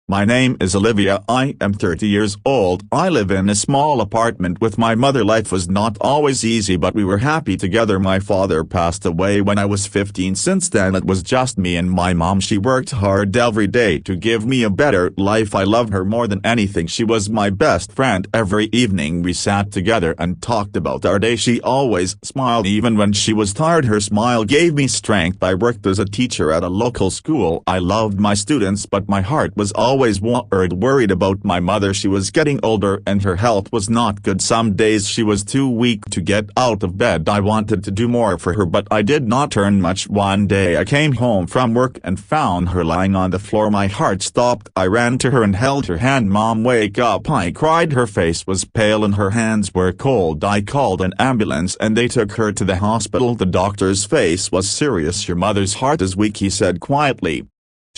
My name is Olivia. I am 30 years old. I live in a small apartment with my mother. Life was not always easy, but we were happy together. My father passed away when I was 15. Since then it was just me and my mom. She worked hard every day to give me a better life. I love her more than anything. She was my best friend. Every evening we sat together and talked about our day. She always smiled even when she was tired. Her smile gave me strength. I worked as a teacher at a local school. I loved my students, but my heart was always worried about my mother. She was getting older and her health was not good. Some days she was too weak to get out of bed. I wanted to do more for her, but I did not earn much. One day I came home from work and found her lying on the floor. My heart stopped. I ran to her and held her hand. "Mom, wake up," I cried. Her face was pale and her hands were cold. I called an ambulance and they took her to the hospital. The doctor's face was serious. "Your mother's heart is weak," he said quietly.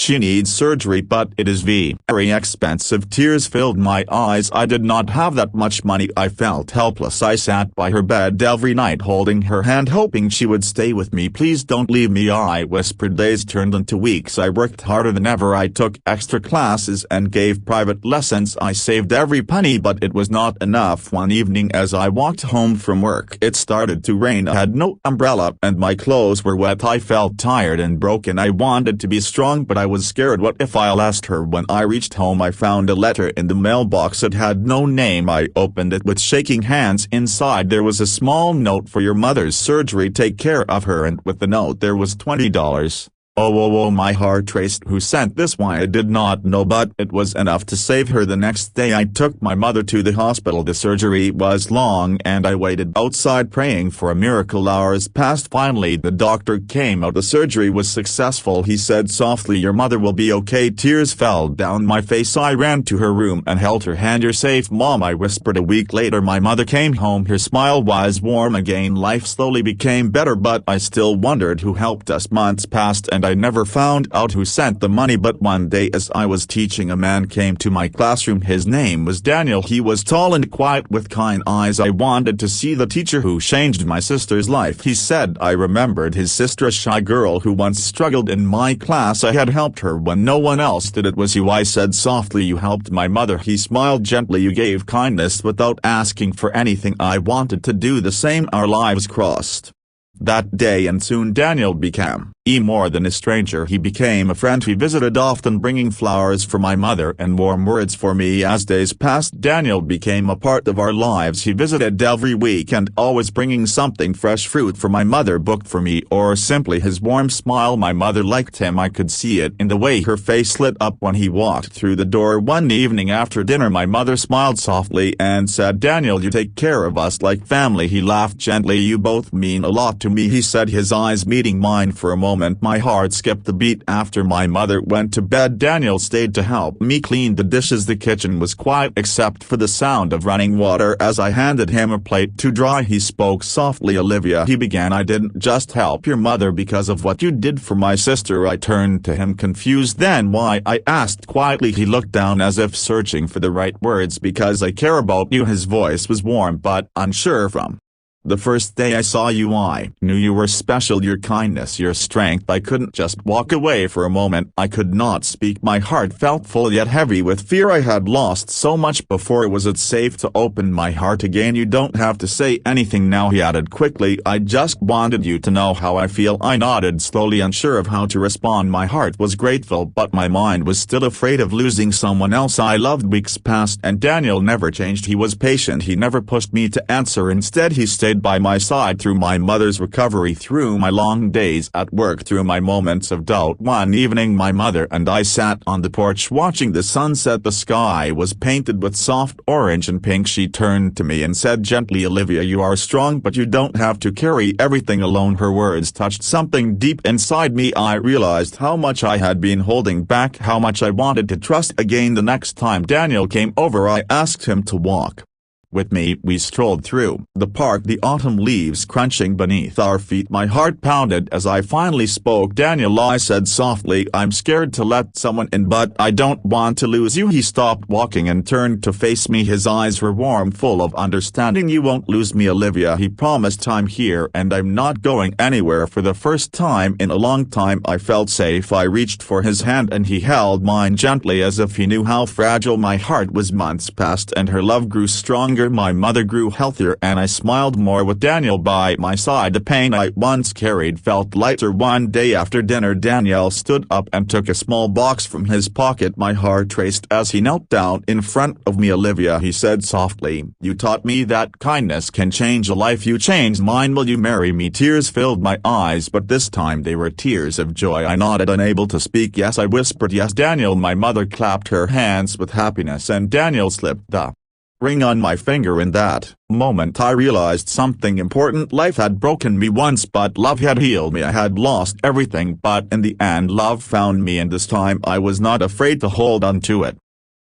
"She needs surgery, but it is very expensive." Tears filled my eyes. I did not have that much money. I felt helpless. I sat by her bed every night holding her hand, hoping she would stay with me. "Please don't leave me," I whispered. Days turned into weeks. I worked harder than ever. I took extra classes and gave private lessons. I saved every penny, but it was not enough. One evening as I walked home from work, it started to rain. I had no umbrella and my clothes were wet. I felt tired and broken. I wanted to be strong, but I was scared. What if I lost her? When I reached home I found a letter in the mailbox. It had no name. I opened it with shaking hands. Inside there was a small note: "For your mother's surgery, take care of her." And with the note there was $20. Oh, my heart raced. Who sent this? Why? I did not know, but it was enough to save her. The next day I took my mother to the hospital. The surgery was long and I waited outside praying for a miracle. Hours passed. Finally the doctor came out. The surgery was successful. He said softly, "Your mother will be okay." Tears fell down my face. I ran to her room and held her hand. "You're safe, Mom," I whispered. A week later my mother came home. Her smile was warm again. Life slowly became better, but I still wondered who helped us. Months passed and I never found out who sent the money. But one day as I was teaching, a man came to my classroom. His name was Daniel. He was tall and quiet with kind eyes. I wanted to see the teacher who changed my sister's life. He said I remembered his sister, a shy girl who once struggled in my class. I had helped her when no one else did. It was you. I said softly. "You helped my mother." He smiled gently. "You gave kindness without asking for anything." I wanted to do the same. Our lives crossed that day, and soon Daniel became more than a stranger. He became a friend. He visited often, bringing flowers for my mother and warm words for me. As days passed, Daniel became a part of our lives. He visited every weekend, always bringing something fresh: fruit for my mother, book for me, or simply his warm smile. My mother liked him. I could see it in the way her face lit up when he walked through the door. One evening after dinner my mother smiled softly and said, "Daniel, you take care of us like family." He laughed gently. "You both mean a lot to me," he said, his eyes meeting mine. For a moment my heart skipped a beat. After my mother went to bed, Daniel stayed to help me clean the dishes. The kitchen was quiet except for the sound of running water. As I handed him a plate to dry, he spoke softly. "Olivia," he began, "I didn't just help your mother because of what you did for my sister." I turned to him confused. "Then why?" I asked quietly. He looked down as if searching for the right words. "Because I care about you." His voice was warm but unsure. "From the first day I saw you, I knew you were special. Your kindness, your strength." I couldn't just walk away. For a moment I could not speak. My heart felt full yet heavy with fear. I had lost so much before. Was it safe to open my heart again? "You don't have to say anything now," he added quickly. "I just wanted you to know how I feel." I nodded slowly, unsure of how to respond. My heart was grateful, but my mind was still afraid of losing someone else I loved. Weeks passed and Daniel never changed. He was patient. He never pushed me to answer. Instead he stayed by my side through my mother's recovery, through my long days at work, through my moments of doubt. One evening my mother and I sat on the porch watching the sunset. The sky was painted with soft orange and pink. She turned to me and said gently, "Olivia, you are strong, but you don't have to carry everything alone." Her words touched something deep inside me. I realized how much I had been holding back, how much I wanted to trust again. The next time Daniel came over I asked him to walk With me we strolled through the park, the autumn leaves crunching beneath our feet. My heart pounded as I finally spoke. "Daniel," I said softly, "I'm scared to let someone in, but I don't want to lose you." He stopped walking and turned to face me. His eyes were warm, full of understanding. "You won't lose me, Olivia," he promised. "I'm here and I'm not going anywhere." For the first time in a long time I felt safe. I reached for his hand and he held mine gently, as if he knew how fragile my heart was. Months passed and her love grew stronger. My mother grew healthier and I smiled more with Daniel by my side. The pain I once carried felt lighter. One day after dinner, Daniel stood up and took a small box from his pocket. My heart raced as he knelt down in front of me. "Olivia," he said softly, "you taught me that kindness can change a life. You changed mine. Will you marry me?" Tears filled my eyes, but this time they were tears of joy. I nodded, unable to speak. "Yes," I whispered. "Yes, Daniel." My mother clapped her hands with happiness and Daniel slipped the ring on my finger. In that moment I realized something important. Life had broken me once, but love had healed me. I had lost everything, but in the end love found me, and this time I was not afraid to hold on to it.